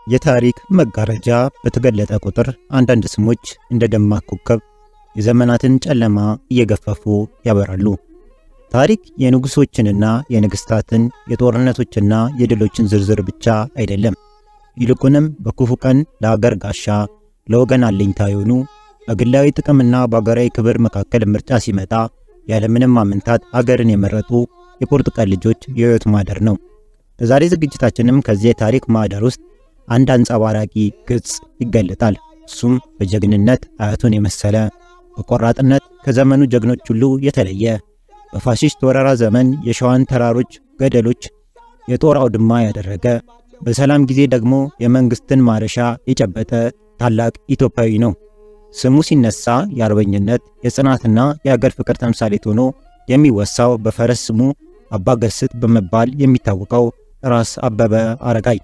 የታሪክ መጋረጃ በተገለጠ ቁጥር አንዳንድ ስሞች እንደ ደማቅ ኮከብ የዘመናትን ጨለማ እየገፈፉ ያበራሉ። ታሪክ የንጉሶችንና የነገስታትን የጦርነቶችና የድሎችን ዝርዝር ብቻ አይደለም። ይልቁንም በክፉ ቀን ለሀገር ጋሻ፣ ለወገን አለኝታ የሆኑ በግላዊ ጥቅምና በአገራዊ ክብር መካከል ምርጫ ሲመጣ ያለምንም ማመንታት አገርን የመረጡ የቁርጥ ቀን ልጆች የህይወት ማህደር ነው። በዛሬ ዝግጅታችንም ከዚህ የታሪክ ማህደር ውስጥ አንድ አንጸባራቂ ገጽ ይገለጣል። እሱም በጀግንነት አያቱን የመሰለ፣ በቆራጥነት ከዘመኑ ጀግኖች ሁሉ የተለየ፣ በፋሺስት ወረራ ዘመን የሸዋን ተራሮች፣ ገደሎች የጦር አውድማ ያደረገ፣ በሰላም ጊዜ ደግሞ የመንግስትን ማረሻ የጨበጠ ታላቅ ኢትዮጵያዊ ነው። ስሙ ሲነሳ የአርበኝነት የጽናትና የአገር ፍቅር ተምሳሌት ሆኖ የሚወሳው በፈረስ ስሙ አባ ገስጥ በመባል የሚታወቀው ራስ አበበ አረጋይ።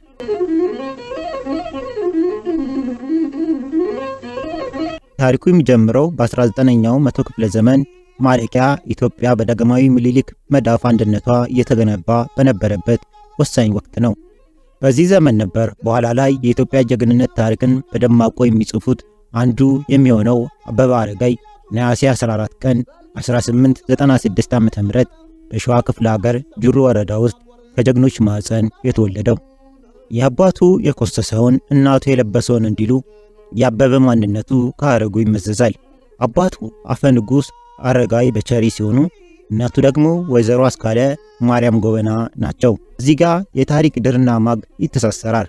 ታሪኩ የሚጀምረው በ19ኛው መቶ ክፍለ ዘመን ማለቂያ ኢትዮጵያ በዳግማዊ ምኒልክ መዳፍ አንድነቷ እየተገነባ በነበረበት ወሳኝ ወቅት ነው። በዚህ ዘመን ነበር በኋላ ላይ የኢትዮጵያ ጀግንነት ታሪክን በደማቁ የሚጽፉት አንዱ የሚሆነው አበበ አረጋይ ነሐሴ 14 ቀን 1896 ዓ.ም በሸዋ ክፍለ ሀገር ጅሩ ወረዳ ውስጥ ከጀግኖች ማዕፀን የተወለደው። የአባቱ የኮሰሰውን እናቱ የለበሰውን እንዲሉ የአበበ ማንነቱ ከአረጉ ይመዘዛል። አባቱ አፈ ንጉሥ አረጋይ በቸሪ ሲሆኑ እናቱ ደግሞ ወይዘሮ አስካለ ማርያም ጎበና ናቸው። እዚህ ጋር የታሪክ ድርና ማግ ይተሳሰራል።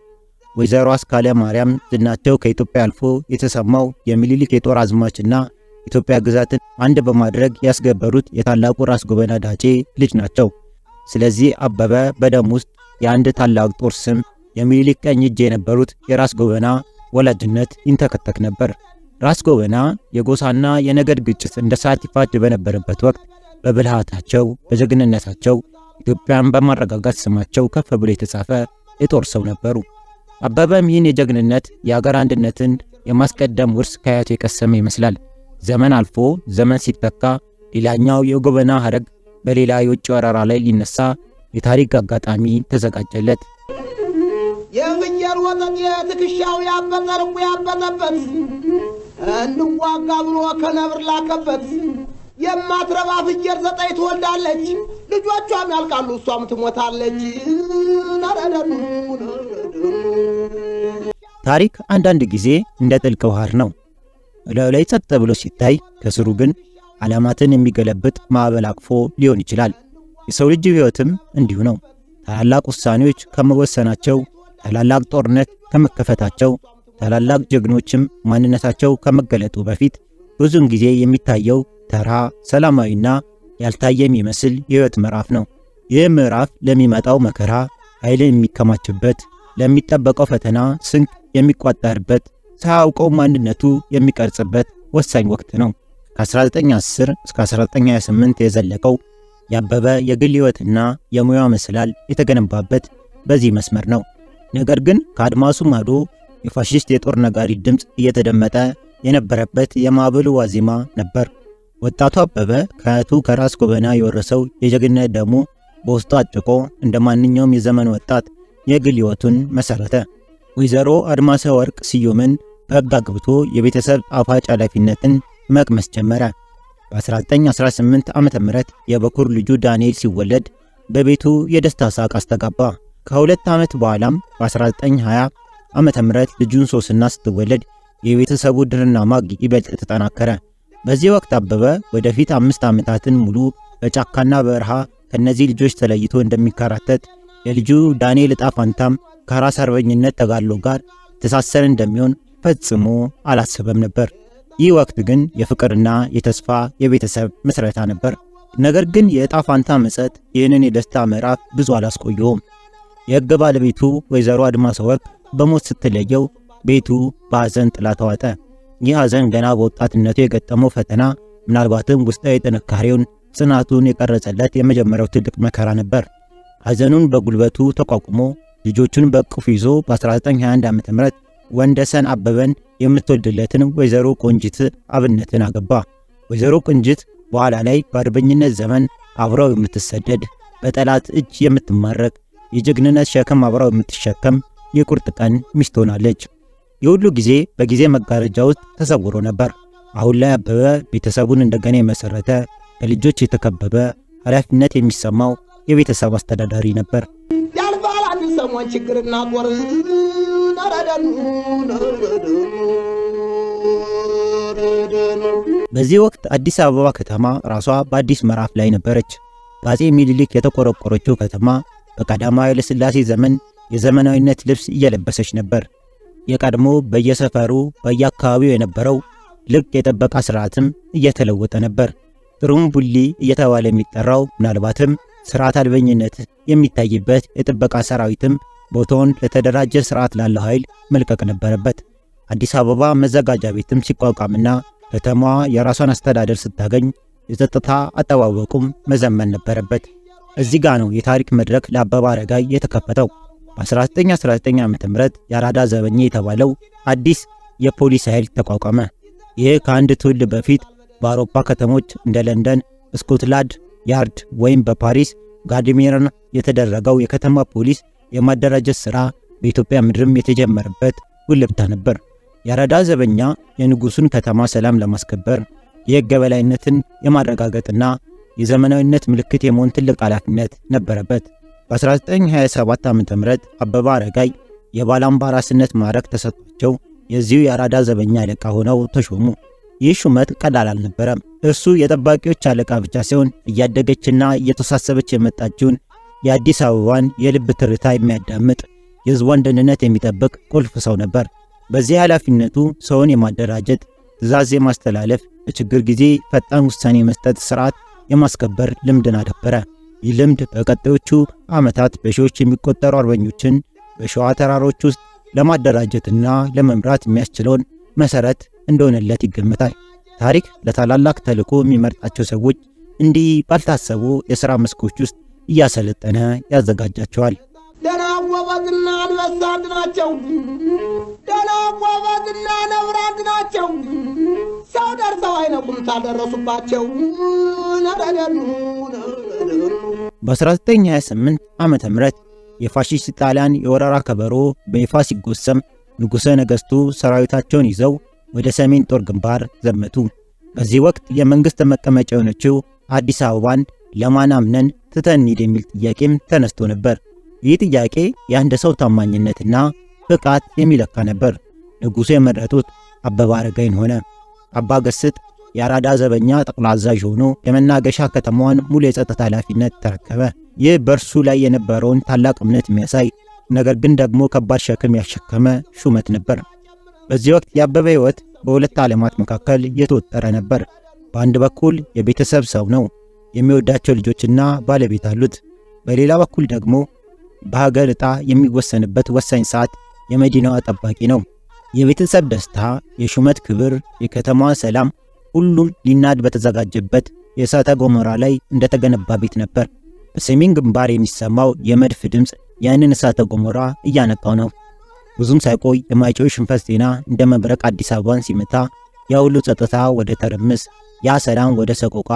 ወይዘሮ አስካለ ማርያም ዝናቸው ከኢትዮጵያ አልፎ የተሰማው የሚኒሊክ የጦር አዝማችና ኢትዮጵያ ግዛትን አንድ በማድረግ ያስገበሩት የታላቁ ራስ ጎበና ዳጬ ልጅ ናቸው። ስለዚህ አበበ በደም ውስጥ የአንድ ታላቅ ጦር ስም የሚኒሊክ ቀኝ እጅ የነበሩት የራስ ጎበና ወላጅነት ይንተከተክ ነበር። ራስ ጎበና የጎሳና የነገድ ግጭት እንደ ሰዓት ይፋጅ በነበረበት ወቅት በብልሃታቸው በጀግንነታቸው ኢትዮጵያን በማረጋጋት ስማቸው ከፍ ብሎ የተጻፈ የጦር ሰው ነበሩ። አበበም ይህን የጀግንነት የአገር አንድነትን የማስቀደም ውርስ ከአያቱ የቀሰመ ይመስላል። ዘመን አልፎ ዘመን ሲተካ ሌላኛው የጎበና ሐረግ በሌላ የውጭ ወረራ ላይ ሊነሳ የታሪክ አጋጣሚ ተዘጋጀለት። የፍየል ወጠጤ ትከሻው ያበጠ ልቡ ያበጠበት እንዋጋ ብሎ ከነብር ላከበት። የማትረባ ፍየል 9 ትወልዳለች፣ ልጆቿም ያልቃሉ እሷም ትሞታለች። ታሪክ አንዳንድ ጊዜ እንደ ጥልቅ ባህር ነው። እላዩ ላይ ጸጥ ብሎ ሲታይ ከስሩ ግን ዓለማትን የሚገለብጥ ማዕበል አቅፎ ሊሆን ይችላል። የሰው ልጅ ሕይወትም እንዲሁ ነው። ታላላቅ ውሳኔዎች ከመወሰናቸው፣ ታላላቅ ጦርነት ከመከፈታቸው፣ ታላላቅ ጀግኖችም ማንነታቸው ከመገለጡ በፊት ብዙውን ጊዜ የሚታየው ተራ ሰላማዊና ያልታየ የሚመስል የሕይወት ምዕራፍ ነው። ይህ ምዕራፍ ለሚመጣው መከራ ኃይልን የሚከማችበት፣ ለሚጠበቀው ፈተና ስንቅ የሚቋጠርበት፣ ሳያውቀው ማንነቱ የሚቀርጽበት ወሳኝ ወቅት ነው። ከ1910 እስከ 1928 የዘለቀው የአበበ የግል ሕይወትና የሙያ መሰላል የተገነባበት በዚህ መስመር ነው። ነገር ግን ከአድማሱ ማዶ የፋሺስት የጦር ነጋሪት ድምፅ እየተደመጠ የነበረበት የማዕበሉ ዋዜማ ነበር። ወጣቱ አበበ ከአያቱ ከራስ ጎበና የወረሰው የጀግንነት ደሙ በውስጡ አጭቆ እንደ ማንኛውም የዘመን ወጣት የግል ሕይወቱን መሰረተ። ወይዘሮ አድማሰ ወርቅ ስዩምን በሕግ አግብቶ የቤተሰብ ጣፋጭ ኃላፊነትን መቅመስ ጀመረ። በ1918 ዓ.ም የበኩር ልጁ ዳንኤል ሲወለድ በቤቱ የደስታ ሳቅ አስተጋባ። ከ2 ዓመት በኋላም በ1920 ዓ.ም ልጁን ሶስና ስትወለድ የቤተሰቡ ድርና ማግ ይበልጥ ተጠናከረ። በዚህ ወቅት አበበ ወደፊት 5 ዓመታትን ሙሉ በጫካና በረሃ ከነዚህ ልጆች ተለይቶ እንደሚከራተት፣ የልጁ ዳንኤል ዕጣ ፋንታም ከራስ አርበኝነት ተጋድሎ ጋር ተሳሰረ እንደሚሆን ፈጽሞ አላሰበም ነበር። ይህ ወቅት ግን የፍቅርና የተስፋ የቤተሰብ ምስረታ ነበር። ነገር ግን የዕጣ ፋንታ መጸት ይህንን የደስታ ምዕራፍ ብዙ አላስቆየውም። የሕግ ባለቤቱ ወይዘሮ አድማሰ ወርቅ በሞት ስትለየው ቤቱ በሐዘን ጥላ ተዋጠ። ይህ ሐዘን ገና በወጣትነቱ የገጠመው ፈተና ምናልባትም ውስጣዊ ጥንካሬውን ጽናቱን የቀረጸለት የመጀመሪያው ትልቅ መከራ ነበር። ሐዘኑን በጉልበቱ ተቋቁሞ ልጆቹን በቅፉ ይዞ በ1921 ዓ.ም ወንደሰን አበበን የምትወልድለትን ወይዘሮ ቆንጂት አብነትን አገባ። ወይዘሮ ቆንጂት በኋላ ላይ በአርበኝነት ዘመን አብራው የምትሰደድ፣ በጠላት እጅ የምትማረክ፣ የጀግንነት ሸክም አብራው የምትሸከም የቁርጥ ቀን ሚስት ሆናለች። የሁሉ ጊዜ በጊዜ መጋረጃ ውስጥ ተሰውሮ ነበር። አሁን ላይ አበበ ቤተሰቡን እንደገና የመሰረተ፣ በልጆች የተከበበ፣ ኃላፊነት የሚሰማው የቤተሰብ አስተዳዳሪ ነበር። ያልፋል አንድ ሰሞን ችግርና ጦር በዚህ ወቅት አዲስ አበባ ከተማ ራሷ በአዲስ ምዕራፍ ላይ ነበረች። በአፄ ሚኒሊክ የተቆረቆረችው ከተማ በቀዳማዊ ኃይለ ሥላሴ ዘመን የዘመናዊነት ልብስ እየለበሰች ነበር። የቀድሞ በየሰፈሩ በየአካባቢው የነበረው ልቅ የጥበቃ ስርዓትም እየተለወጠ ነበር። ጥሩምቡሊ እየተባለ የሚጠራው ምናልባትም ስርዓት አልበኝነት የሚታይበት የጥበቃ ሰራዊትም ቦታውን ለተደራጀ ስርዓት ላለው ኃይል መልቀቅ ነበረበት። አዲስ አበባ መዘጋጃ ቤትም ሲቋቋምና ከተማዋ የራሷን አስተዳደር ስታገኝ የጸጥታ አጠባበቁም መዘመን ነበረበት። እዚህ ጋ ነው የታሪክ መድረክ ለአበበ አረጋይ የተከፈተው። በ1919 ዓ.ም የአራዳ ዘበኛ የተባለው አዲስ የፖሊስ ኃይል ተቋቋመ። ይህ ከአንድ ትውልድ በፊት በአውሮፓ ከተሞች እንደ ለንደን፣ ስኮትላንድ ያርድ ወይም በፓሪስ ጋርድሜርን የተደረገው የከተማ ፖሊስ የማደራጀት ሥራ በኢትዮጵያ ምድርም የተጀመረበት ውልብታ ነበር። የአራዳ ዘበኛ የንጉሱን ከተማ ሰላም ለማስከበር የሕግ የበላይነትን የማረጋገጥና የዘመናዊነት ምልክት የመሆን ትልቅ ኃላፊነት ነበረበት። በ1927 ዓ.ም አበበ አረጋይ የባላምባራስነት ማዕረግ ተሰጥቷቸው የዚሁ የአራዳ ዘበኛ አለቃ ሆነው ተሾሙ። ይህ ሹመት ቀላል አልነበረም። እርሱ የጠባቂዎች አለቃ ብቻ ሳይሆን እያደገችና እየተሳሰበች የመጣችውን የአዲስ አበባን የልብ ትርታ የሚያዳምጥ የሕዝቧን ደህንነት የሚጠብቅ ቁልፍ ሰው ነበር። በዚህ ኃላፊነቱ ሰውን የማደራጀት፣ ትዕዛዝ የማስተላለፍ፣ በችግር ጊዜ ፈጣን ውሳኔ መስጠት፣ ስርዓት የማስከበር ልምድን አዳበረ። ይህ ልምድ በቀጣዮቹ ዓመታት በሺዎች የሚቆጠሩ አርበኞችን በሸዋ ተራሮች ውስጥ ለማደራጀትና ለመምራት የሚያስችለውን መሰረት እንደሆነለት ይገመታል። ታሪክ ለታላላቅ ተልዕኮ የሚመርጣቸው ሰዎች እንዲህ ባልታሰቡ የሥራ መስኮች ውስጥ እያሰለጠነ ያዘጋጃቸዋል። ደና ጎበዝና አንበሳ አንድ ናቸው። ደና ጎበዝና ነብር አንድ ናቸው። ሰው ደርሰው አይነቁም ታደረሱባቸው። በ1928 ዓመተ ምህረት የፋሺስት ጣሊያን የወረራ ከበሮ በይፋ ሲጎሰም ንጉሠ ነገሥቱ ሰራዊታቸውን ይዘው ወደ ሰሜን ጦር ግንባር ዘመቱ። በዚህ ወቅት የመንግሥት መቀመጫ የሆነችው አዲስ አበባን ለማን አምነን ትተን እንሂድ የሚል ጥያቄም ተነስቶ ነበር። ይህ ጥያቄ የአንድ ሰው ታማኝነትና ብቃት የሚለካ ነበር። ንጉሡ የመረጡት አበበ አረጋይን ሆነ። አባ ገስጥ የአራዳ ዘበኛ ጠቅላይ አዛዥ ሆኖ የመናገሻ ከተማዋን ሙሉ የጸጥታ ኃላፊነት ተረከበ። ይህ በእርሱ ላይ የነበረውን ታላቅ እምነት የሚያሳይ ነገር ግን ደግሞ ከባድ ሸክም ያሸከመ ሹመት ነበር። በዚህ ወቅት የአበበ ሕይወት በሁለት ዓለማት መካከል የተወጠረ ነበር። በአንድ በኩል የቤተሰብ ሰው ነው፣ የሚወዳቸው ልጆችና ባለቤት አሉት። በሌላ በኩል ደግሞ በሀገር ዕጣ የሚወሰንበት ወሳኝ ሰዓት የመዲናዋ ጠባቂ ነው። የቤተሰብ ደስታ፣ የሹመት ክብር፣ የከተማዋ ሰላም ሁሉም ሊናድ በተዘጋጀበት የእሳተ ገሞራ ላይ እንደተገነባ ቤት ነበር። በሰሜን ግንባር የሚሰማው የመድፍ ድምፅ ያንን እሳተ ገሞራ እያነቃው ነው። ብዙም ሳይቆይ የማይጨው ሽንፈት ዜና እንደ መብረቅ አዲስ አበባን ሲመታ ያ ሁሉ ጸጥታ ወደ ተረምስ፣ ያ ሰላም ወደ ሰቆቃ፣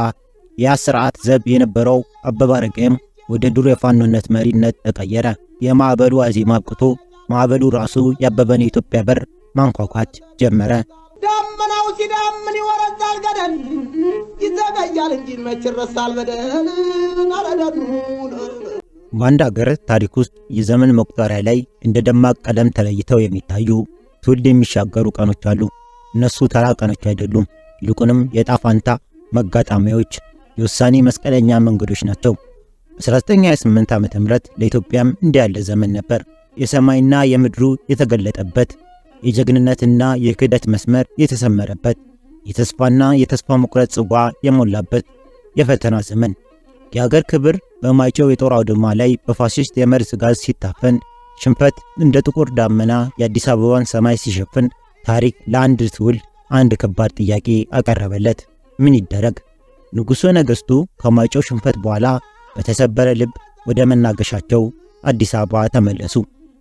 ያ ስርዓት ዘብ የነበረው አበበ አረጋይም ወደ ዱር የፋኖነት መሪነት ተቀየረ። የማዕበሉ አዜማ አብቅቶ ማዕበሉ ራሱ ያበበን የኢትዮጵያ በር ማንኳኳት ጀመረ። ደመናው ሲዳምን ይወረዛል ገደል፣ ይዘገያል እንጂ መች ይረሳል በደል። በአንድ አገር ታሪክ ውስጥ የዘመን መቁጠሪያ ላይ እንደ ደማቅ ቀለም ተለይተው የሚታዩ ትውልድ የሚሻገሩ ቀኖች አሉ። እነሱ ተራ ቀኖች አይደሉም፣ ይልቁንም የዕጣ ፈንታ መጋጣሚያዎች፣ የውሳኔ መስቀለኛ መንገዶች ናቸው። በ1928 ዓ.ም ለኢትዮጵያም እንዲህ ያለ ዘመን ነበር። የሰማይና የምድሩ የተገለጠበት፣ የጀግንነትና የክህደት መስመር የተሰመረበት፣ የተስፋና የተስፋ መቁረጥ ጽዋ የሞላበት የፈተና ዘመን። የአገር ክብር በማይጨው የጦር አውድማ ላይ በፋሽስት የመርዝ ጋዝ ሲታፈን፣ ሽንፈት እንደ ጥቁር ዳመና የአዲስ አበባን ሰማይ ሲሸፍን፣ ታሪክ ለአንድ ትውልድ አንድ ከባድ ጥያቄ አቀረበለት። ምን ይደረግ? ንጉሠ ነገሥቱ ከማይጨው ሽንፈት በኋላ በተሰበረ ልብ ወደ መናገሻቸው አዲስ አበባ ተመለሱ።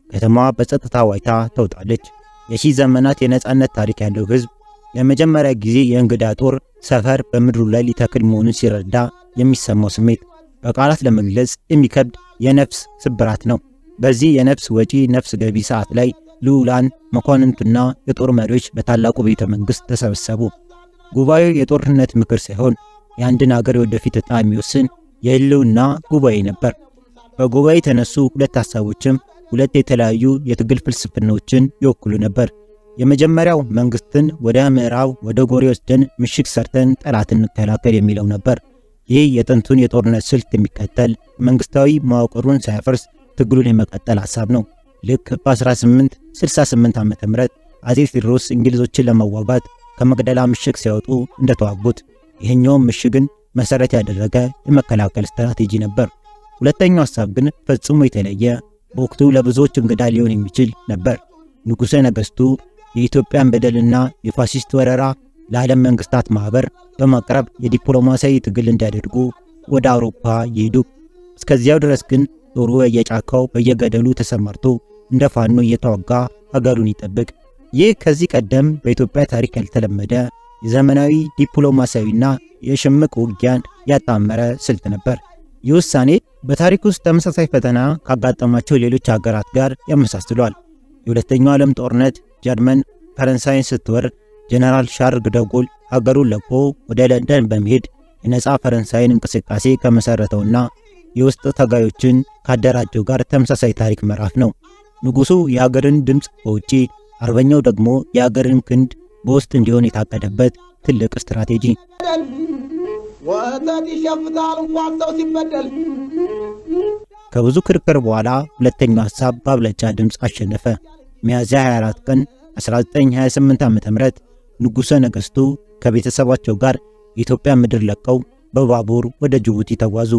ከተማዋ በጸጥታ ዋይታ ተውጣለች። የሺህ ዘመናት የነጻነት ታሪክ ያለው ሕዝብ ለመጀመሪያ ጊዜ የእንግዳ ጦር ሰፈር በምድሩ ላይ ሊተክል መሆኑን ሲረዳ የሚሰማው ስሜት በቃላት ለመግለጽ የሚከብድ የነፍስ ስብራት ነው። በዚህ የነፍስ ወጪ ነፍስ ገቢ ሰዓት ላይ ልዑላን መኳንንቱና የጦር መሪዎች በታላቁ ቤተ መንግሥት ተሰበሰቡ። ጉባኤው የጦርነት ምክር ሳይሆን የአንድን አገር ወደፊት ዕጣ የሚወስን የህልውና ጉባኤ ነበር። በጉባኤ የተነሱ ሁለት ሐሳቦችም ሁለት የተለያዩ የትግል ፍልስፍናዎችን ይወክሉ ነበር። የመጀመሪያው መንግስትን ወደ ምዕራብ ወደ ጎሬ ወስደን ምሽግ ሰርተን ጠላትን እንከላከል የሚለው ነበር። ይህ የጥንቱን የጦርነት ስልት የሚከተል መንግስታዊ መዋቅሩን ሳያፈርስ ትግሉን የመቀጠል ሐሳብ ነው። ልክ በ1868 ዓ.ም አጼ ቴዎድሮስ እንግሊዞችን ለመዋጋት ከመቅደላ ምሽግ ሲያወጡ እንደተዋጉት ይህኛውም ምሽግን መሰረት ያደረገ የመከላከል ስትራቴጂ ነበር። ሁለተኛው ሐሳብ ግን ፈጽሞ የተለየ በወቅቱ ለብዙዎች እንግዳ ሊሆን የሚችል ነበር። ንጉሠ ነገሥቱ የኢትዮጵያን በደልና የፋሺስት ወረራ ለዓለም መንግስታት ማህበር በማቅረብ የዲፕሎማሲያዊ ትግል እንዲያደርጉ ወደ አውሮፓ ይሄዱ። እስከዚያው ድረስ ግን ጦሩ በየጫካው በየገደሉ ተሰማርቶ እንደ ፋኖ እየተዋጋ ሀገሩን ይጠብቅ። ይህ ከዚህ ቀደም በኢትዮጵያ ታሪክ ያልተለመደ የዘመናዊ ዲፕሎማሲያዊና የሽምቅ ውጊያን ያጣመረ ስልት ነበር። ይህ ውሳኔ በታሪክ ውስጥ ተመሳሳይ ፈተና ካጋጠማቸው ሌሎች ሀገራት ጋር ያመሳስሏል። የሁለተኛው ዓለም ጦርነት ጀርመን ፈረንሳይን ስትወር ጀነራል ሻርል ደጎል ሀገሩን ለቆ ወደ ለንደን በመሄድ የነፃ ፈረንሳይን እንቅስቃሴ ከመሰረተውና የውስጥ ታጋዮችን ካደራጀው ጋር ተመሳሳይ ታሪክ ምዕራፍ ነው። ንጉሱ የሀገርን ድምፅ በውጪ አርበኛው ደግሞ የሀገርን ክንድ በውስጥ እንዲሆን የታቀደበት ትልቅ ስትራቴጂ። ወተት ይሸፍታል እንኳን ሰው ሲበደል። ከብዙ ክርክር በኋላ ሁለተኛው ሐሳብ በአብላጫ ድምፅ አሸነፈ። ሚያዝያ 24 ቀን 1928 ዓ.ም ንጉሠ ነገሥቱ ከቤተሰባቸው ጋር የኢትዮጵያ ምድር ለቀው በባቡር ወደ ጅቡቲ ተጓዙ።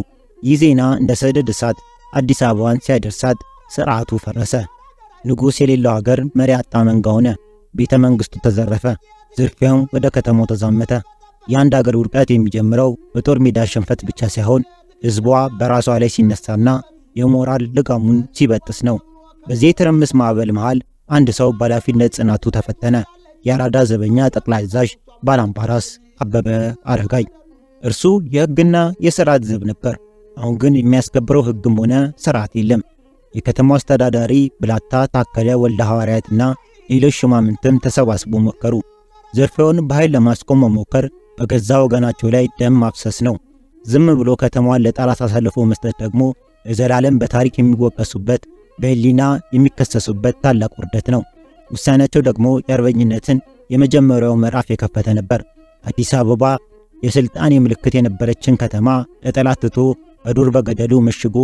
ይህ ዜና እንደ ሰደድ እሳት አዲስ አበባን ሲያደርሳት ሥርዓቱ ፈረሰ። ንጉሥ የሌለው ሀገር መሪ አጣ መንጋ ሆነ። ቤተ መንግሥቱ ተዘረፈ። ዝርፊያው ወደ ከተማው ተዛመተ። የአንድ ሀገር ውድቀት የሚጀምረው በጦር ሜዳ ሽንፈት ብቻ ሳይሆን ሕዝቧ በራሷ ላይ ሲነሳና የሞራል ልጋሙን ሲበጥስ ነው። በዚህ የትርምስ ማዕበል መሃል አንድ ሰው በኃላፊነት ጽናቱ ተፈተነ። የአራዳ ዘበኛ ጠቅላይ አዛዥ ባላምባራስ አበበ አረጋይ። እርሱ የሕግና የሥርዓት ዘብ ነበር። አሁን ግን የሚያስከብረው ሕግም ሆነ ሥርዓት የለም። የከተማው አስተዳዳሪ ብላታ ታከለ ወልደ ሐዋርያትና ሌሎች ሹማምንትም ተሰባስበው ሞከሩ። ዝርፊያውን በኃይል ለማስቆም መሞከር በገዛ ወገናቸው ላይ ደም ማፍሰስ ነው። ዝም ብሎ ከተማዋን ለጠላት አሳልፎ መስጠት ደግሞ ለዘላለም በታሪክ የሚወቀሱበት በሕሊና የሚከሰሱበት ታላቅ ውርደት ነው። ውሳኔያቸው ደግሞ የአርበኝነትን የመጀመሪያው ምዕራፍ የከፈተ ነበር። አዲስ አበባ የሥልጣኔ ምልክት የነበረችን ከተማ ለጠላት ትቶ በዱር በገደሉ መሽጎ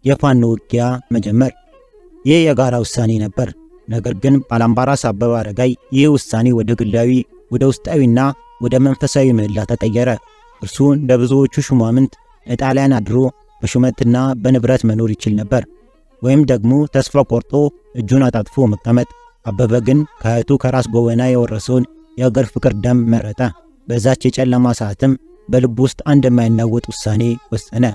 የፋኖ ውጊያ መጀመር። ይህ የጋራ ውሳኔ ነበር። ነገር ግን ባላምባራስ አበበ አረጋይ ይህ ውሳኔ ወደ ግላዊ፣ ወደ ውስጣዊና ወደ መንፈሳዊ ምህላ ተቀየረ። እርሱ እንደ ብዙዎቹ ሹማምንት ለጣሊያን አድሮ በሹመትና በንብረት መኖር ይችል ነበር፣ ወይም ደግሞ ተስፋ ቆርጦ እጁን አጣጥፎ መቀመጥ። አበበ ግን ከእህቱ ከራስ ጎበና የወረሰውን የአገር ፍቅር ደም መረጠ። በዛች የጨለማ ሰዓትም በልብ ውስጥ አንድ የማይናወጥ ውሳኔ ወሰነ።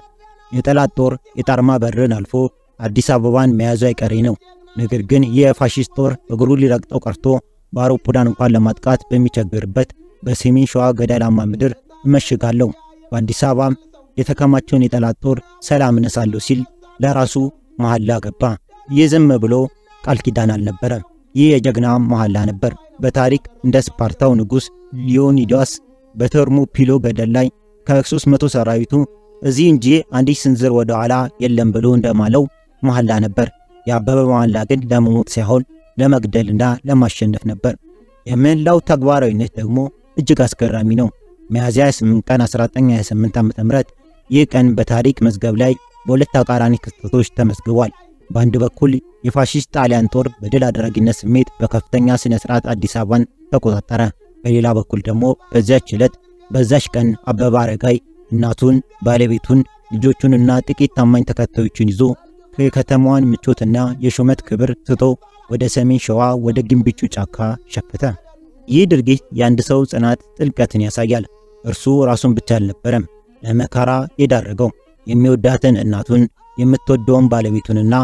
የጠላት ጦር የጣርማ በርን አልፎ አዲስ አበባን መያዙ አይቀሬ ነው። ነገር ግን ይህ የፋሺስት ጦር እግሩ ሊረግጠው ቀርቶ በአውሮፕላን እንኳን ለማጥቃት በሚቸግርበት በሰሜን ሸዋ ገደላማ ምድር እመሽጋለሁ፣ በአዲስ አበባም የተከማቸውን የጠላት ጦር ሰላም እነሳለሁ ሲል ለራሱ መሐላ ገባ። ይህ ዝም ብሎ ቃል ኪዳን አልነበረም። ይህ የጀግና መሐላ ነበር። በታሪክ እንደ ስፓርታው ንጉሥ ሊዮኒዳስ በተርሞፒሎ ገደል ላይ ከ300 ሰራዊቱ እዚህ እንጂ አንዲት ስንዝር ወደ ኋላ የለም ብሎ እንደማለው መሐላ ነበር። የአበበ መሐላ ግን ለመሞት ሳይሆን ለመግደልና ለማሸነፍ ነበር። የምህላው ተግባራዊነት ደግሞ እጅግ አስገራሚ ነው። ሚያዝያ 8 ቀን 1928 ዓ.ም ይህ ቀን በታሪክ መዝገብ ላይ በሁለት ተቃራኒ ክስተቶች ተመዝግቧል። በአንድ በኩል የፋሺስት ጣሊያን ጦር በድል አድራጊነት ስሜት በከፍተኛ ስነ ስርዓት አዲስ አበባን ተቆጣጠረ። በሌላ በኩል ደግሞ በዛች ዕለት በዛች ቀን አበበ አረጋይ እናቱን፣ ባለቤቱን፣ ልጆቹንና ጥቂት ታማኝ ተከታዮቹን ይዞ የከተማዋን ምቾትና የሹመት ክብር ትቶ ወደ ሰሜን ሸዋ ወደ ግንቢቹ ጫካ ሸፈተ። ይህ ድርጊት የአንድ ሰው ጽናት ጥልቀትን ያሳያል። እርሱ ራሱን ብቻ አልነበረም ለመከራ የዳረገው፣ የሚወዳትን እናቱን፣ የምትወደውን ባለቤቱንና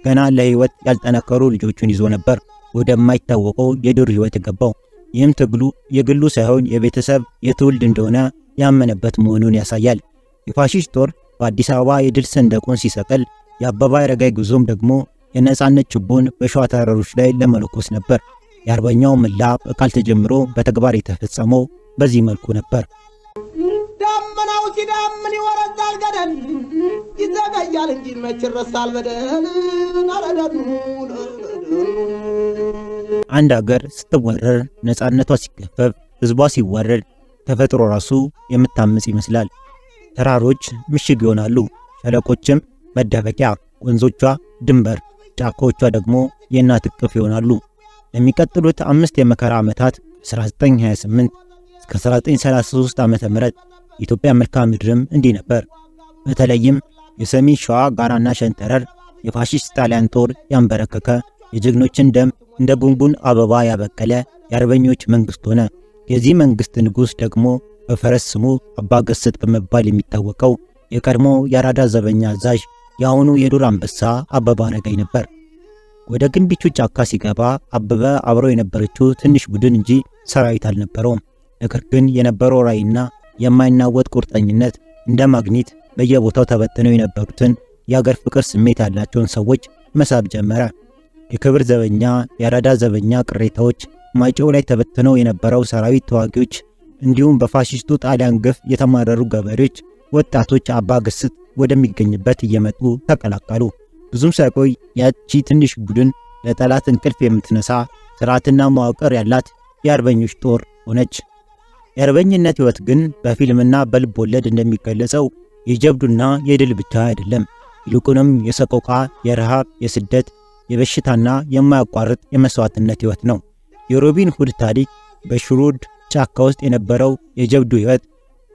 ገና ለሕይወት ያልጠነከሩ ልጆቹን ይዞ ነበር ወደማይታወቀው የዱር ሕይወት የገባው። ይህም ትግሉ የግሉ ሳይሆን የቤተሰብ የትውልድ እንደሆነ ያመነበት መሆኑን ያሳያል። የፋሺስት ጦር በአዲስ አበባ የድል ሰንደቁን ሲሰቅል፣ የአበበ አረጋይ ጉዞም ደግሞ የነጻነት ችቦን በሸዋ ተራሮች ላይ ለመለኮስ ነበር። የአርበኛው ምላ በቃል ተጀምሮ በተግባር የተፈጸመው በዚህ መልኩ ነበር። ደመናው ሲዳምን ይወረዛል ገደል ይዘገያል እንጂ መች ይረሳል በደል። አንድ ሀገር ስትወረር፣ ነጻነቷ ሲገፈፍ፣ ህዝቧ ሲዋረድ ተፈጥሮ ራሱ የምታምጽ ይመስላል። ተራሮች ምሽግ ይሆናሉ፣ ሸለቆችም መደበቂያ፣ ወንዞቿ ድንበር፣ ጫካዎቿ ደግሞ የእናት እቅፍ ይሆናሉ። ለሚቀጥሉት 5 የመከራ ዓመታት 1928 እስከ 1933 ዓመተ ምህረት የኢትዮጵያ መልክዓ ምድርም እንዲህ ነበር። በተለይም የሰሜን ሸዋ ጋራና ሸንተረር የፋሺስት ጣሊያን ጦር ያንበረከከ፣ የጀግኖችን ደም እንደ ጉንጉን አበባ ያበቀለ የአርበኞች መንግስት ሆነ። የዚህ መንግስት ንጉሥ ደግሞ በፈረስ ስሙ አባ ገስጥ በመባል የሚታወቀው የቀድሞ የአራዳ ዘበኛ አዛዥ የአሁኑ የዱር አንበሳ አበበ አረጋይ ነበር። ወደ ግንቢቹ ጫካ ሲገባ አበበ አብረው የነበረችው ትንሽ ቡድን እንጂ ሰራዊት አልነበረውም። ነገር ግን የነበረው ራዕይና የማይናወጥ ቁርጠኝነት እንደ ማግኔት በየቦታው ተበትነው የነበሩትን የአገር ፍቅር ስሜት ያላቸውን ሰዎች መሳብ ጀመረ። የክብር ዘበኛ፣ የአራዳ ዘበኛ ቅሬታዎች፣ ማይጨው ላይ ተበትነው የነበረው ሰራዊት ተዋጊዎች፣ እንዲሁም በፋሺስቱ ጣሊያን ግፍ የተማረሩ ገበሬዎች፣ ወጣቶች አባ ገስጥ ወደሚገኝበት እየመጡ ተቀላቀሉ። ብዙም ሳይቆይ ያቺ ትንሽ ቡድን ለጠላት እንቅልፍ የምትነሳ ስርዓትና መዋቅር ያላት የአርበኞች ጦር ሆነች። የአርበኝነት ሕይወት ግን በፊልምና በልብ ወለድ እንደሚገለጸው የጀብዱና የድል ብቻ አይደለም። ይልቁንም የሰቆቃ፣ የረሃብ፣ የስደት፣ የበሽታና የማያቋርጥ የመስዋዕትነት ሕይወት ነው። የሮቢን ሁድ ታሪክ በሽሩድ ጫካ ውስጥ የነበረው የጀብዱ ሕይወት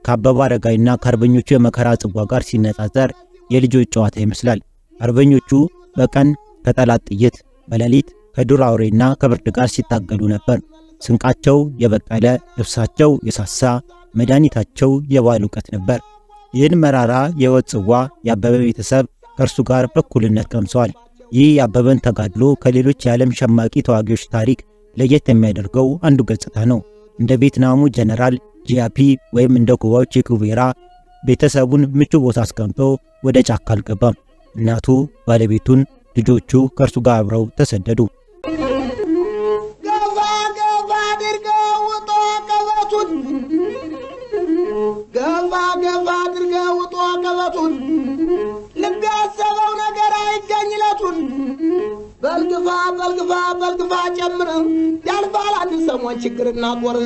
ከአበበ አረጋይና ከአርበኞቹ የመከራ ጽዋ ጋር ሲነጻጸር የልጆች ጨዋታ ይመስላል። አርበኞቹ በቀን ከጠላት ጥይት፣ በሌሊት ከዱር አውሬና ከብርድ ጋር ሲታገሉ ነበር። ስንቃቸው የበቀለ፣ ልብሳቸው የሳሳ፣ መድኃኒታቸው የባህል እውቀት ነበር። ይህን መራራ የሕይወት ጽዋ የአበበ ቤተሰብ ከእርሱ ጋር በእኩልነት ቀምሰዋል። ይህ የአበበን ተጋድሎ ከሌሎች የዓለም ሸማቂ ተዋጊዎች ታሪክ ለየት የሚያደርገው አንዱ ገጽታ ነው። እንደ ቪየትናሙ ጀነራል ጂያፒ ወይም እንደ ኩባው ቼ ጉቬራ ቤተሰቡን ምቹ ቦታ አስቀምጦ ወደ ጫካ አልገባም። እናቱ፣ ባለቤቱን፣ ልጆቹ ከእርሱ ጋር አብረው ተሰደዱ። ገባ ገባ አድርገው ውጦ ቀበቱን፣ ገባ ገባ አድርገው ውጦ ቀበቱን፣ ልብ ያሰበው ነገር አይገኝለቱን። በልግፋ በልግፋ በልግፋ ጨምር ያልፋል አንድ ሰሞን ችግርና ጦር።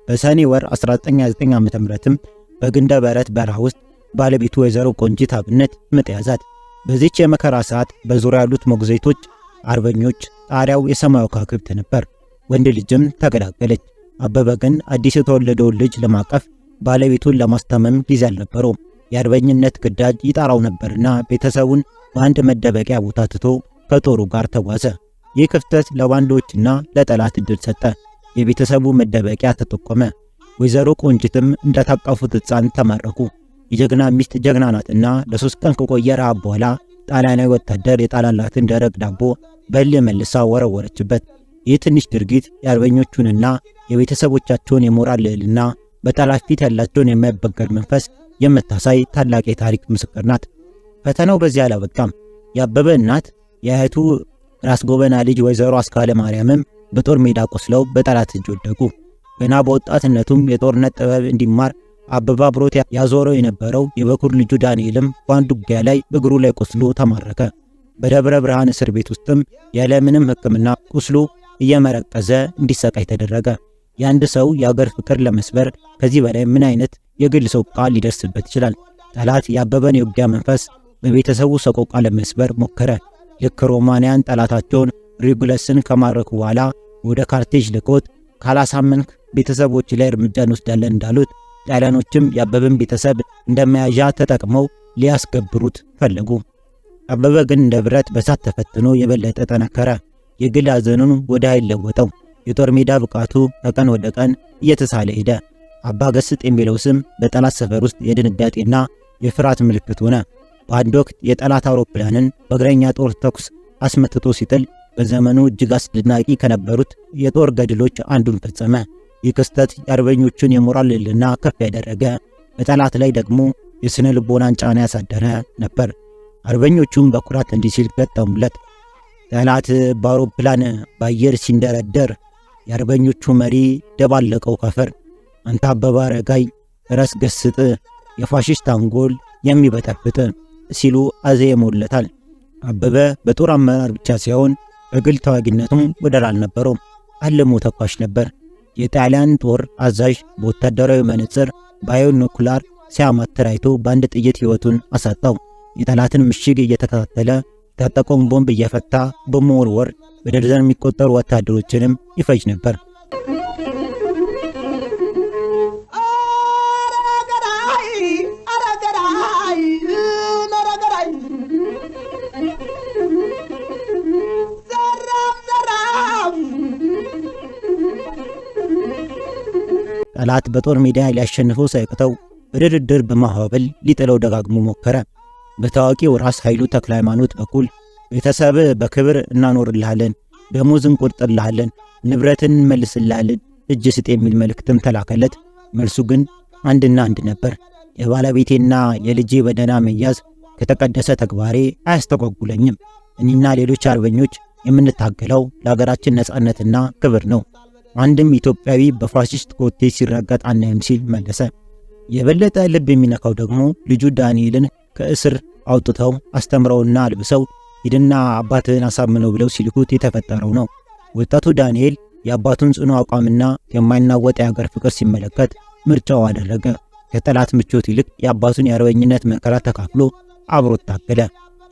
በሰኔ ወር 1929 ዓ.ም በግንደ በረት በረሃ ውስጥ ባለቤቱ ወይዘሮ ቆንጂት አብነት ምጥ ያዛት። በዚች የመከራ ሰዓት በዙሪያ ያሉት ሞግዚቶች፣ አርበኞች፣ ጣሪያው የሰማዩ ከዋክብት ነበር። ወንድ ልጅም ተገላገለች። አበበ ግን አዲስ የተወለደውን ልጅ ለማቀፍ ባለቤቱን ለማስታመም ጊዜ አልነበረውም። የአርበኝነት ግዳጅ ይጣራው ነበርና ቤተሰቡን በአንድ መደበቂያ ቦታ ትቶ ከጦሩ ጋር ተጓዘ። ይህ ክፍተት ለባንዶችና ለጠላት ዕድል ሰጠ። የቤተሰቡ መደበቂያ ተጠቆመ። ወይዘሮ ቆንጂትም እንደታቀፉት ሕፃን ተማረኩ። የጀግና ሚስት ጀግና ናትና ለ3 ቀን ከቆየ ረሃብ በኋላ ጣሊያናዊ ወታደር የጣላላትን ደረቅ ዳቦ በእልህ መልሳ ወረወረችበት። ይህ ትንሽ ድርጊት የአርበኞቹንና የቤተሰቦቻቸውን የሞራል ልዕልና፣ በጠላት ፊት ያላቸውን የማይበገር መንፈስ የምታሳይ ታላቅ የታሪክ ምስክር ናት። ፈተናው በዚህ አላበቃም። የአበበ እናት የእህቱ ራስ ጎበና ልጅ ወይዘሮ አስካለ ማርያምም በጦር ሜዳ ቆስለው በጠላት እጅ ወደቁ። ገና በወጣትነቱም የጦርነት ጥበብ እንዲማር አበበ አብሮት ያዞረው የነበረው የበኩር ልጁ ዳንኤልም በአንድ ውጊያ ላይ እግሩ ላይ ቆስሎ ተማረከ። በደብረ ብርሃን እስር ቤት ውስጥም ያለምንም ሕክምና ቁስሉ እየመረቀዘ እንዲሰቃይ ተደረገ። የአንድ ሰው የአገር ፍቅር ለመስበር ከዚህ በላይ ምን አይነት የግል ሰቆቃ ሊደርስበት ይችላል? ጠላት የአበበን የውጊያ መንፈስ በቤተሰቡ ሰቆቃ ለመስበር ሞከረ። ልክ ሮማንያን ጠላታቸውን ሪጉለስን ከማረኩ በኋላ ወደ ካርቴጅ ልኮት ካላሳመንክ ቤተሰቦች ላይ እርምጃ እንወስዳለን እንዳሉት ጣሊያኖችም የአበበን ቤተሰብ እንደመያዣ ተጠቅመው ሊያስገብሩት ፈለጉ። አበበ ግን እንደ ብረት በሳት ተፈትኖ የበለጠ ጠነከረ። የግል ሐዘኑን ወደ ኃይል ለወጠው። የጦር ሜዳ ብቃቱ ከቀን ወደ ቀን እየተሳለ ሄደ። አባ ገስጥ የሚለው ስም በጠላት ሰፈር ውስጥ የድንጋጤና የፍርሃት ምልክት ሆነ። በአንድ ወቅት የጠላት አውሮፕላንን በእግረኛ ጦር ተኩስ አስመትቶ ሲጥል በዘመኑ እጅግ አስደናቂ ከነበሩት የጦር ገድሎች አንዱን ፈጸመ። ይህ ክስተት የአርበኞቹን የሞራል ልዕልና ከፍ ያደረገ፣ በጠላት ላይ ደግሞ የስነ ልቦናን ጫና ያሳደረ ነበር። አርበኞቹም በኩራት እንዲህ ሲል ገጠሙለት። ጠላት በአውሮፕላን በአየር ሲንደረደር የአርበኞቹ መሪ ደባለቀው ከፈር። አንተ አበበ አረጋይ ራስ ገስጥ የፋሽስት አንጎል የሚበጠብጥ ሲሉ አዜመውለታል። አበበ በጦር አመራር ብቻ ሳይሆን በግል ተዋጊነቱም ወደር አልነበረውም። አለሙ ተኳሽ ነበር። የጣሊያን ጦር አዛዥ በወታደራዊ መነጽር ባዮኖኩላር ሲያማትር አይቶ በአንድ ጥይት ሕይወቱን አሳጣው። የጠላትን ምሽግ እየተከታተለ የታጠቀውን ቦምብ እየፈታ በመወርወር በደርዘን የሚቆጠሩ ወታደሮችንም ይፈጅ ነበር። ጠላት በጦር ሜዳ ሊያሸንፈው ሳይቅተው በድርድር በማባበል ሊጥለው ደጋግሞ ሞከረ። በታዋቂው ራስ ኃይሉ ተክለ ሃይማኖት በኩል ቤተሰብ በክብር እናኖርልሃለን፣ ደሞዝ እንቆርጥልሃለን፣ ንብረትን እንመልስልሃለን፣ እጅ ስጥ የሚል መልእክትም ተላከለት። መልሱ ግን አንድና አንድ ነበር። የባለቤቴና የልጄ በደህና መያዝ ከተቀደሰ ተግባሬ አያስተጓጉለኝም። እኔና ሌሎች አርበኞች የምንታገለው ለሀገራችን ነጻነትና ክብር ነው። አንድም ኢትዮጵያዊ በፋሽስት ኮቴ ሲረገጥ አናይም ሲል መለሰ። የበለጠ ልብ የሚነካው ደግሞ ልጁ ዳንኤልን ከእስር አውጥተው አስተምረውና አልብሰው ሂድና አባትህን አሳምነው ብለው ሲልኩት የተፈጠረው ነው። ወጣቱ ዳንኤል የአባቱን ጽኑ አቋምና የማይናወጥ የሀገር ፍቅር ሲመለከት ምርጫው አደረገ። ከጠላት ምቾት ይልቅ የአባቱን የአርበኝነት መከራ ተካፍሎ አብሮት ታገለ።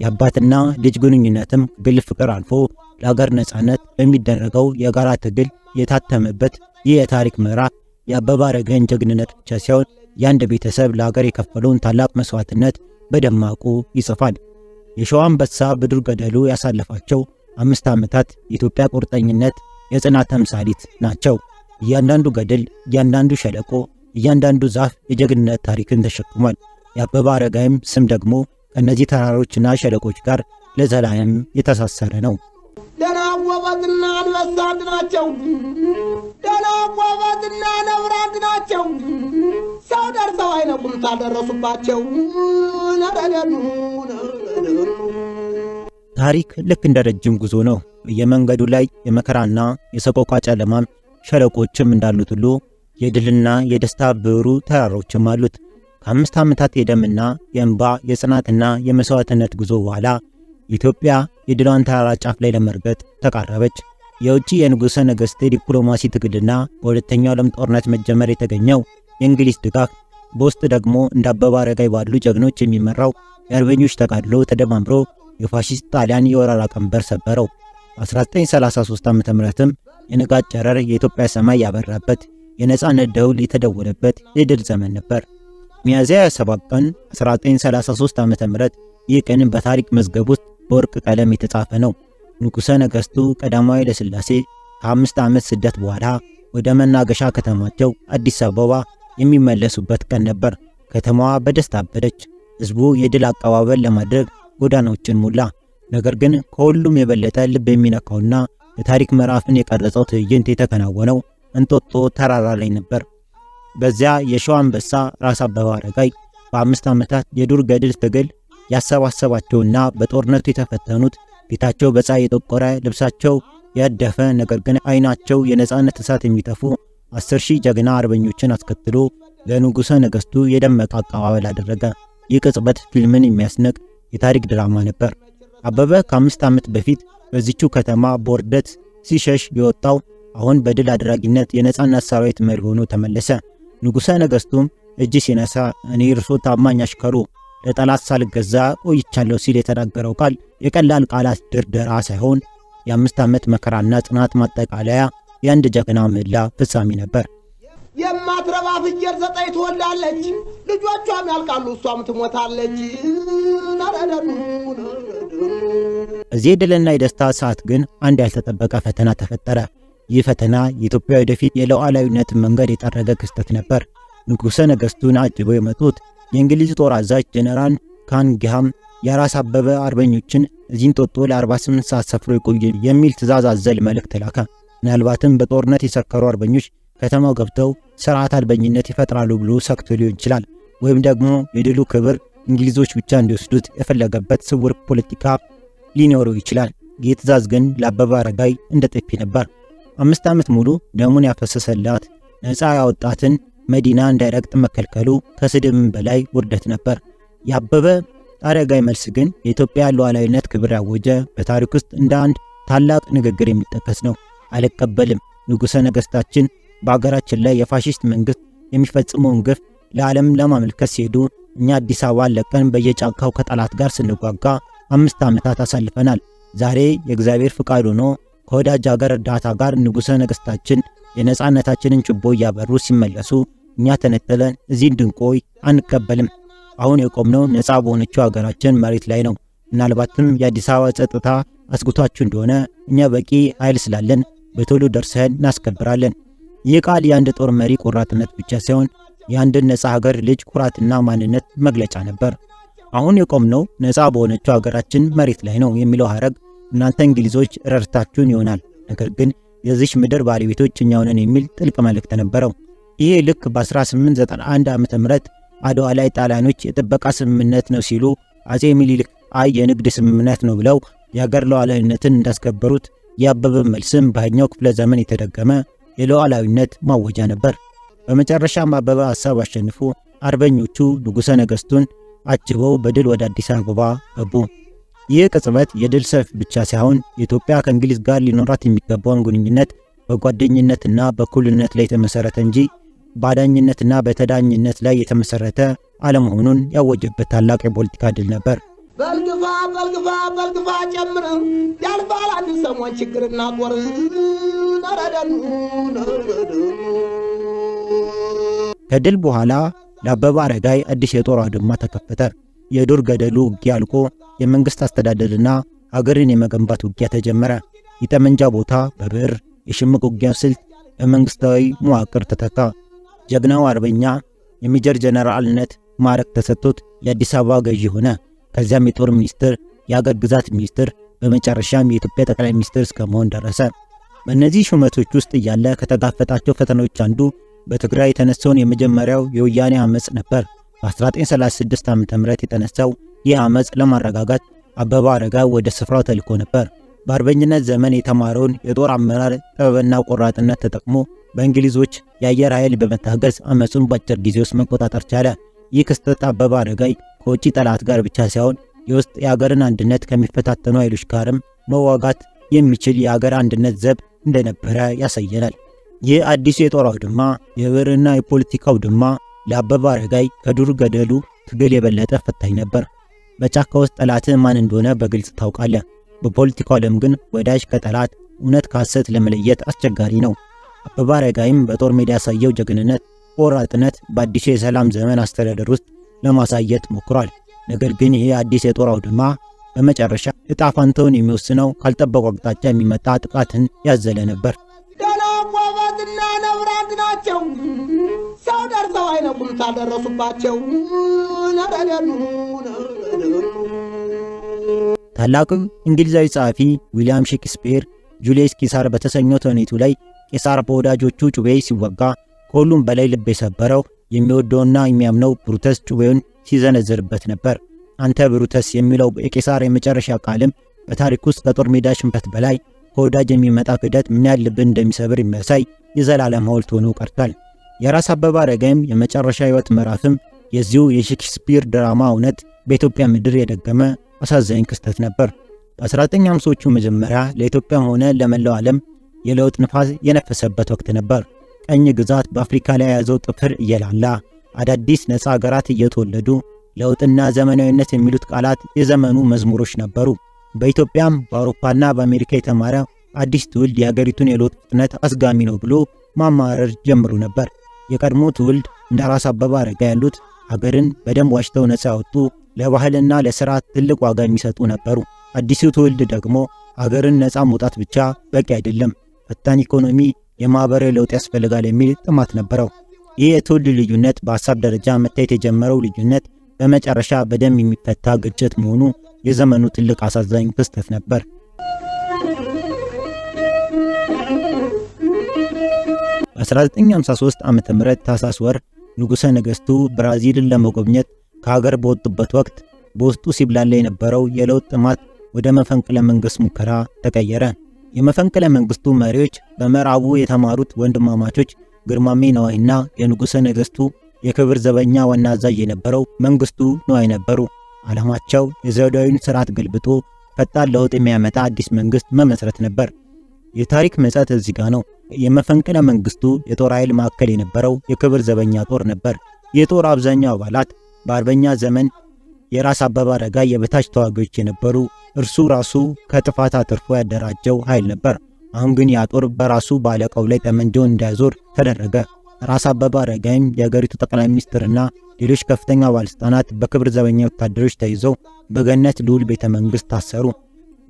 የአባትና ልጅ ግንኙነትም ግል ፍቅር አልፎ ለሀገር ነጻነት በሚደረገው የጋራ ትግል የታተመበት ይህ የታሪክ ምዕራፍ የአበበ አረጋይን ጀግንነት ብቻ ሳይሆን የአንድ ቤተሰብ ለሀገር የከፈለውን ታላቅ መስዋዕትነት በደማቁ ይጽፋል። የሸዋ አንበሳ በዱር ገደሉ ያሳለፋቸው 5 ዓመታት የኢትዮጵያ ቁርጠኝነት የጽናት ተምሳሌት ናቸው። እያንዳንዱ ገደል፣ እያንዳንዱ ሸለቆ፣ እያንዳንዱ ዛፍ የጀግንነት ታሪክን ተሸክሟል። የአበበ አረጋይም ስም ደግሞ ከእነዚህ ተራሮችና ሸለቆች ጋር ለዘላለም የተሳሰረ ነው። ደና ጎበዝና አንበሳ አንድ ናቸው። ደና ጎበዝና ነብር አንድ ናቸው። ሰው ደርሰው አይነቁም ታደረሱባቸው። ታሪክ ልክ እንደ ረጅም ጉዞ ነው። በየመንገዱ ላይ የመከራና የሰቆቃ ጨለማም ሸለቆችም እንዳሉት ሁሉ የድልና የደስታ ብሩ ተራሮችም አሉት። ከ5 ዓመታት የደምና የእንባ የጽናትና የመስዋዕትነት ጉዞ በኋላ ኢትዮጵያ የድሏን ተራራ ጫፍ ላይ ለመርገጥ ተቃረበች። የውጭ የንጉሠ ነገሥት ዲፕሎማሲ ትግልና በሁለተኛው ዓለም ጦርነት መጀመር የተገኘው የእንግሊዝ ድጋፍ፣ በውስጥ ደግሞ እንደ አበበ አረጋይ ባሉ ጀግኖች የሚመራው የአርበኞች ተጋድሎ ተደማምሮ የፋሺስት ጣሊያን የወረራ ቀንበር ሰበረው። 1933 ዓ.ም የንጋት ጨረር የኢትዮጵያ ሰማይ ያበራበት የነጻነት ደውል የተደወለበት የድል ዘመን ነበር። ሚያዝያ 7 ቀን 1933 ዓ.ም ይህ ቀን በታሪክ መዝገብ ውስጥ በወርቅ ቀለም የተጻፈ ነው። ንጉሠ ነገሥቱ ቀዳማዊ ኃይለ ሥላሴ ከ5 ዓመት ስደት በኋላ ወደ መናገሻ ከተማቸው አዲስ አበባ የሚመለሱበት ቀን ነበር። ከተማዋ በደስታ አበደች። ሕዝቡ የድል አቀባበል ለማድረግ ጎዳናዎችን ሞላ። ነገር ግን ከሁሉም የበለጠ ልብ የሚነካውና የታሪክ ምዕራፍን የቀረጸው ትዕይንት የተከናወነው እንጦጦ ተራራ ላይ ነበር። በዚያ የሸዋ አንበሳ ራስ አበበ አረጋይ በ5 ዓመታት የዱር ገድል ትግል ያሰባሰባቸውና በጦርነቱ የተፈተኑት ፊታቸው በፀሐይ የጠቆረ ልብሳቸው ያደፈ ነገር ግን አይናቸው የነጻነት እሳት የሚተፉ 10,000 ጀግና አርበኞችን አስከትሎ ለንጉሠ ነገሥቱ የደመቀ አቀባበል አደረገ። ይህ ቅጽበት ፊልምን የሚያስነቅ የታሪክ ድራማ ነበር። አበበ ከ5 ዓመት በፊት በዚቹ ከተማ በውርደት ሲሸሽ የወጣው አሁን በድል አድራጊነት የነጻነት ሰራዊት መሪ ሆኖ ተመለሰ። ንጉሠ ነገሥቱም እጅ ሲነሳ እኔ እርሶ ታማኝ አሽከሩ ለጠላት ሳልገዛ ቆይቻለሁ ሲል የተናገረው ቃል የቀላል ቃላት ድርደራ ሳይሆን የ5 ዓመት መከራና ጽናት ማጠቃለያ፣ የአንድ ጀግና ምህላ ፍጻሜ ነበር። የማትረባ ፍየል 9 ትወልዳለች፣ ልጆቿም ያልቃሉ፣ እሷም ትሞታለች። እዚህ የድልና የደስታ ሰዓት ግን አንድ ያልተጠበቀ ፈተና ተፈጠረ። ይህ ፈተና የኢትዮጵያ ወደፊት የሉዓላዊነት መንገድ የጠረገ ክስተት ነበር። ንጉሠ ነገሥቱን አጅበው የመጡት የእንግሊዝ ጦር አዛዥ ጀነራል ካንግሃም የራስ አበበ አርበኞችን እዚህ እንጦጦ ለ48 ሰዓት ሰፍሮ ይቆዩ የሚል ትእዛዝ አዘል መልእክት ላከ። ምናልባትም በጦርነት የሰከሩ አርበኞች ከተማው ገብተው ስርዓት አልበኝነት ይፈጥራሉ ብሎ ሰክቶ ሊሆን ይችላል። ወይም ደግሞ የድሉ ክብር እንግሊዞች ብቻ እንዲወስዱት የፈለገበት ስውር ፖለቲካ ሊኖረው ይችላል። ይህ ትዕዛዝ ግን ለአበበ አረጋይ እንደ ጤፍ ነበር። 5 ዓመት ሙሉ ደሙን ያፈሰሰላት ነፃ ያወጣትን መዲና እንዳይረግጥ መከልከሉ ከስድብም በላይ ውርደት ነበር። የአበበ አረጋይ መልስ ግን የኢትዮጵያ ሉዓላዊነት ክብር ያወጀ፣ በታሪክ ውስጥ እንደ አንድ ታላቅ ንግግር የሚጠቀስ ነው። አልቀበልም። ንጉሠ ነገሥታችን በአገራችን ላይ የፋሽስት መንግሥት የሚፈጽመውን ግፍ ለዓለም ለማመልከት ሲሄዱ እኛ አዲስ አበባን ለቀን በየጫካው ከጠላት ጋር ስንጓጋ 5 ዓመታት አሳልፈናል። ዛሬ የእግዚአብሔር ፍቃድ ሆኖ ከወዳጅ ሀገር እርዳታ ጋር ንጉሠ ነገሥታችን የነፃነታችንን ችቦ እያበሩ ሲመለሱ እኛ ተነጥለን እዚህ እንድንቆይ አንቀበልም። አሁን የቆምነው ነፃ በሆነችው ሀገራችን መሬት ላይ ነው። ምናልባትም የአዲስ አበባ ጸጥታ አስጉቷችሁ እንደሆነ እኛ በቂ ኃይል ስላለን በቶሎ ደርሰን እናስከብራለን። ይህ ቃል የአንድ ጦር መሪ ቆራጥነት ብቻ ሳይሆን የአንድን ነፃ ሀገር ልጅ ኩራትና ማንነት መግለጫ ነበር። አሁን የቆምነው ነፃ በሆነችው ሀገራችን መሬት ላይ ነው የሚለው ሐረግ እናንተ እንግሊዞች ረድታችሁን ይሆናል፣ ነገር ግን የዚች ምድር ባለቤቶች እኛው ነን የሚል ጥልቅ መልእክት ነበረው። ይሄ ልክ በ1891 ዓ.ም አድዋ ላይ ጣሊያኖች የጥበቃ ስምምነት ነው ሲሉ አጼ ሚኒሊክ አይ የንግድ ስምምነት ነው ብለው የሀገር ሉዓላዊነትን እንዳስከበሩት የአበበ መልስም በሃያኛው ክፍለ ዘመን የተደገመ የሉዓላዊነት ማወጃ ነበር። በመጨረሻም አበበ ሐሳብ አሸንፎ አርበኞቹ ንጉሠ ነገሥቱን አጅበው በድል ወደ አዲስ አበባ ገቡ። ይህ ቅጽበት የድል ሰልፍ ብቻ ሳይሆን የኢትዮጵያ ከእንግሊዝ ጋር ሊኖራት የሚገባውን ግንኙነት በጓደኝነትና በእኩልነት ላይ የተመሰረተ እንጂ በአዳኝነትና በተዳኝነት ላይ የተመሰረተ አለመሆኑን ያወጀበት ታላቅ የፖለቲካ ድል ነበር። በልግፋ በልግፋ በልግፋ ጨምር ያልፋል አንድ ሰሞን ችግርና ጦር ነረደኑ ነረደኑ። ከድል በኋላ ለአበበ አረጋይ አዲስ የጦር አውድማ ተከፈተ። የዱር ገደሉ ውጊያ አልቆ የመንግስት አስተዳደርና ሀገርን የመገንባት ውጊያ ተጀመረ። የጠመንጃ ቦታ በብዕር፣ የሽምቅ ውጊያ ስልት በመንግስታዊ መዋቅር ተተካ። ጀግናው አርበኛ የሜጀር ጀነራልነት ማዕረግ ተሰጥቶት የአዲስ አበባ ገዢ ሆነ። ከዚያም የጦር ሚኒስትር፣ የአገር ግዛት ሚኒስትር፣ በመጨረሻም የኢትዮጵያ ጠቅላይ ሚኒስትር እስከመሆን ደረሰ። በእነዚህ ሹመቶች ውስጥ እያለ ከተጋፈጣቸው ፈተናዎች አንዱ በትግራይ የተነሳውን የመጀመሪያው የወያኔ አመጽ ነበር። በ1936 ዓ.ም የተነሳው ይህ አመጽ ለማረጋጋት አበበ አረጋይ ወደ ስፍራው ተልኮ ነበር። በአርበኝነት ዘመን የተማረውን የጦር አመራር ጥበብና ቆራጥነት ተጠቅሞ በእንግሊዞች የአየር ኃይል በመታገዝ አመጹን በአጭር ጊዜ ውስጥ መቆጣጠር ቻለ። ይህ ክስተት አበበ አረጋይ ከውጭ ጠላት ጋር ብቻ ሳይሆን የውስጥ የሀገርን አንድነት ከሚፈታተኑ ኃይሎች ጋርም መዋጋት የሚችል የሀገር አንድነት ዘብ እንደነበረ ያሳየናል። ይህ አዲሱ የጦር አውድማ የብዕርና የፖለቲካ አውድማ ለአበበ አረጋይ ከዱር ገደሉ ትግል የበለጠ ፈታኝ ነበር። በጫካ ውስጥ ጠላትህ ማን እንደሆነ በግልጽ ታውቃለህ። በፖለቲካው ዓለም ግን ወዳጅ ከጠላት እውነት ከሐሰት ለመለየት አስቸጋሪ ነው። አበበ አረጋይም በጦር ሜዳ ያሳየው ጀግንነት፣ ቆራጥነት በአዲሱ የሰላም ዘመን አስተዳደር ውስጥ ለማሳየት ሞክሯል። ነገር ግን ይህ አዲስ የጦር አውድማ በመጨረሻ ዕጣ ፈንታውን የሚወስነው ካልጠበቁ አቅጣጫ የሚመጣ ጥቃትን ያዘለ ነበር። ደና ቆበትና ነብር አንድ ናቸው። ሰው ደርሰው አይነቁም ታደረሱባቸው። ነረደኑ ነረደኑ። ታላቁ እንግሊዛዊ ጸሐፊ ዊሊያም ሼክስፒር ጁልየስ ቂሳር በተሰኘው ተውኔቱ ላይ ቂሳር በወዳጆቹ ጩቤ ሲወጋ ከሁሉም በላይ ልብ የሰበረው የሚወደውና የሚያምነው ብሩተስ ጩቤውን ሲዘነዝርበት ነበር። አንተ ብሩተስ የሚለው የቂሳር የመጨረሻ ቃልም በታሪክ ውስጥ ከጦር ሜዳ ሽንፈት በላይ ከወዳጅ የሚመጣ ክህደት ምን ያህል ልብን እንደሚሰብር የሚያሳይ የዘላለም ሐውልት ሆኖ ቀርቷል። የራስ አበበ አረጋይም የመጨረሻ ሕይወት ምዕራፍም የዚሁ የሼክስፒር ድራማ እውነት በኢትዮጵያ ምድር የደገመ አሳዛኝ ክስተት ነበር። በ1950ዎቹ መጀመሪያ ለኢትዮጵያ ሆነ ለመላው ዓለም የለውጥ ንፋስ የነፈሰበት ወቅት ነበር። ቀኝ ግዛት በአፍሪካ ላይ የያዘው ጥፍር እየላላ አዳዲስ ነፃ ሀገራት እየተወለዱ ለውጥና ዘመናዊነት የሚሉት ቃላት የዘመኑ መዝሙሮች ነበሩ። በኢትዮጵያም በአውሮፓና በአሜሪካ የተማረ አዲስ ትውልድ የሀገሪቱን የለውጥ ፍጥነት አስጋሚ ነው ብሎ ማማረር ጀምሮ ነበር። የቀድሞ ትውልድ እንደ ራስ አበበ አረጋይ ያሉት ሀገርን በደንብ ዋሽተው ነፃ ያወጡ፣ ለባህልና ለሥርዓት ትልቅ ዋጋ የሚሰጡ ነበሩ። አዲሱ ትውልድ ደግሞ ሀገርን ነፃ መውጣት ብቻ በቂ አይደለም፣ ፈጣን ኢኮኖሚ፣ የማህበራዊ ለውጥ ያስፈልጋል የሚል ጥማት ነበረው። ይህ የትውልድ ልዩነት በሀሳብ ደረጃ መታየት የጀመረው ልዩነት በመጨረሻ በደም የሚፈታ ግጭት መሆኑ የዘመኑ ትልቅ አሳዛኝ ክስተት ነበር። በ1953 ዓ.ም ታኅሳስ ወር ንጉሠ ነገሥቱ ብራዚልን ለመጎብኘት ከሀገር በወጡበት ወቅት በውስጡ ሲብላላ የነበረው የለውጥ ጥማት ወደ መፈንቅለ መንግስት ሙከራ ተቀየረ። የመፈንቅለ መንግስቱ መሪዎች በምዕራቡ የተማሩት ወንድማማቾች ግርማሜ ነዋይና የንጉሠ ነገሥቱ የክብር ዘበኛ ዋና አዛዥ የነበረው መንግስቱ ነዋይ ነበሩ። ዓላማቸው የዘውዳዊን ስርዓት ገልብጦ ፈጣን ለውጥ የሚያመጣ አዲስ መንግስት መመስረት ነበር። የታሪክ ምጸት እዚህ ጋር ነው። የመፈንቅለ መንግስቱ የጦር ኃይል ማዕከል የነበረው የክብር ዘበኛ ጦር ነበር። የጦር አብዛኛው አባላት በአርበኛ ዘመን የራስ አበበ አረጋይ የበታች ተዋጊዎች የነበሩ፣ እርሱ ራሱ ከጥፋት አትርፎ ያደራጀው ኃይል ነበር። አሁን ግን ያ ጦር በራሱ ባለቃው ላይ ጠመንጃውን እንዳያዞር ተደረገ። ራስ አበበ አረጋይም የሀገሪቱ ጠቅላይ ሚኒስትርና ሌሎች ከፍተኛ ባለስልጣናት በክብር ዘበኛ ወታደሮች ተይዘው በገነት ልዑል ቤተ መንግስት ታሰሩ።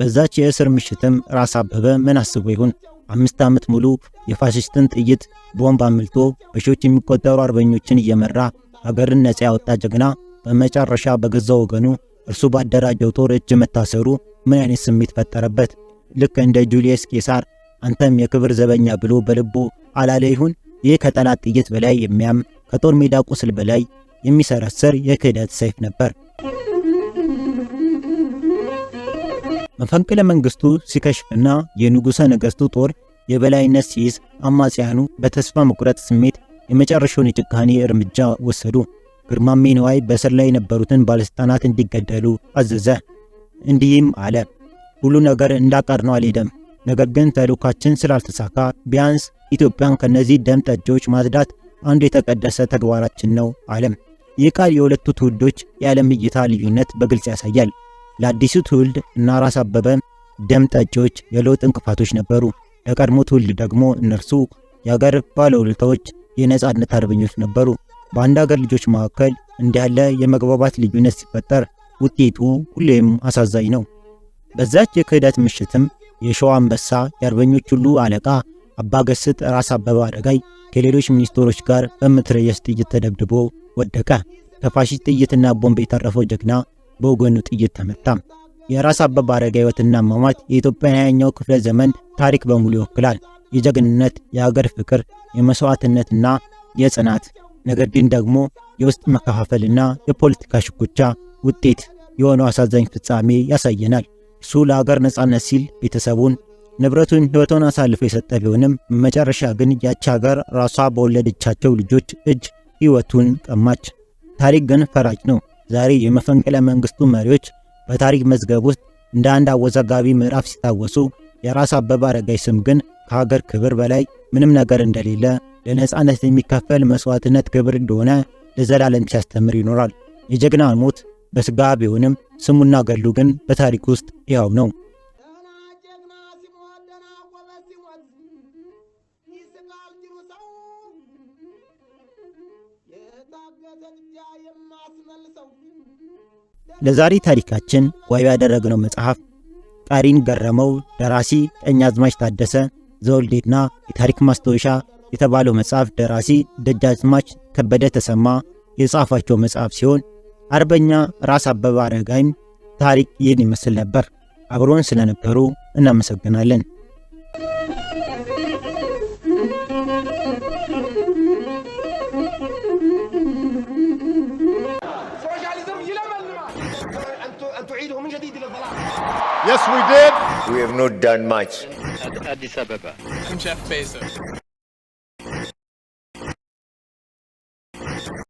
በዛች የእስር ምሽትም ራስ አበበ ምን አስቦ ይሆን 5 ዓመት ሙሉ የፋሽስትን ጥይት ቦምብ አምልቶ በሺዎች የሚቆጠሩ አርበኞችን እየመራ ሀገርን ነጻ ያወጣ ጀግና በመጨረሻ በገዛ ወገኑ እርሱ ባደራጀው ጦር እጅ መታሰሩ ምን አይነት ስሜት ፈጠረበት? ልክ እንደ ጁልየስ ቄሳር አንተም የክብር ዘበኛ ብሎ በልቡ አላለ ይሁን? ይህ ከጠላት ጥይት በላይ የሚያም ከጦር ሜዳ ቁስል በላይ የሚሰረሰር የክህደት ሰይፍ ነበር። መፈንቅለ መንግስቱ ሲከሽፍና የንጉሠ ነገሥቱ ጦር የበላይነት ሲይዝ አማጽያኑ በተስፋ መቁረጥ ስሜት የመጨረሻውን የጭካኔ እርምጃ ወሰዱ። ግርማሜ ነዋይ በእስር ላይ የነበሩትን ባለስልጣናት እንዲገደሉ አዘዘ። እንዲህም አለ፣ ሁሉ ነገር እንዳቀድነው አልሄደም። ነገር ግን ተልዕኳችን ስላልተሳካ ቢያንስ ኢትዮጵያን ከነዚህ ደም ጠጆች ማጽዳት አንዱ የተቀደሰ ተግባራችን ነው አለም። ይህ ቃል የሁለቱ ትውልዶች የዓለም እይታ ልዩነት በግልጽ ያሳያል። ለአዲሱ ትውልድ እና ራስ አበበ ደም ጠጆች የለውጥ እንቅፋቶች ነበሩ። ለቀድሞ ትውልድ ደግሞ እነርሱ የሀገር ባለውለታዎች፣ የነጻነት አርበኞች ነበሩ። በአንድ ሀገር ልጆች መካከል እንዲህ ያለ የመግባባት ልዩነት ሲፈጠር ውጤቱ ሁሌም አሳዛኝ ነው። በዛች የክህደት ምሽትም የሸዋ አንበሳ የአርበኞች ሁሉ አለቃ አባገስጥ ራስ አበበ አረጋይ ከሌሎች ሚኒስትሮች ጋር በመትረየስ ጥይት ተደብድቦ ወደቀ። ከፋሺስት ጥይትና ቦምብ የተረፈው ጀግና በወገኑ ጥይት ተመታ። የራስ አበበ አረጋይ ሕይወትና አሟሟት የኢትዮጵያን 20ኛው ክፍለ ዘመን ታሪክ በሙሉ ይወክላል። የጀግንነት፣ የሀገር ፍቅር፣ የመስዋዕትነትና የጽናት ነገር ግን ደግሞ የውስጥ መከፋፈልና የፖለቲካ ሽኩቻ ውጤት የሆነው አሳዛኝ ፍጻሜ ያሳየናል። እሱ ለሀገር ነጻነት ሲል ቤተሰቡን፣ ንብረቱን፣ ሕይወቱን አሳልፎ የሰጠ ቢሆንም መጨረሻ ግን ያቺ ሀገር ራሷ በወለደቻቸው ልጆች እጅ ሕይወቱን ቀማች። ታሪክ ግን ፈራጅ ነው። ዛሬ የመፈንቅለ መንግስቱ መሪዎች በታሪክ መዝገብ ውስጥ እንደ አንድ አወዛጋቢ ምዕራፍ ሲታወሱ፣ የራስ አበበ አረጋይ ስም ግን ከሀገር ክብር በላይ ምንም ነገር እንደሌለ፣ ለነጻነት የሚከፈል መስዋዕትነት ክብር እንደሆነ ለዘላለም ሲያስተምር ይኖራል። የጀግና ሞት በስጋ ቢሆንም ስሙና ገድሉ ግን በታሪክ ውስጥ ያው ነው። ለዛሬ ታሪካችን ዋቢ ያደረግነው መጽሐፍ ጣሪን ገረመው ደራሲ ቀኛዝማች ታደሰ ዘወልዴና የታሪክ ማስታወሻ የተባለው መጽሐፍ ደራሲ ደጃዝማች ከበደ ተሰማ የጻፋቸው መጽሐፍ ሲሆን አርበኛ ራስ አበበ አረጋይም ታሪክ ይህን ይመስል ነበር። አብሮን ስለነበሩ እናመሰግናለን። Yes, we did. We have not done much. Addis Ababa. I'm Jeff Bezos.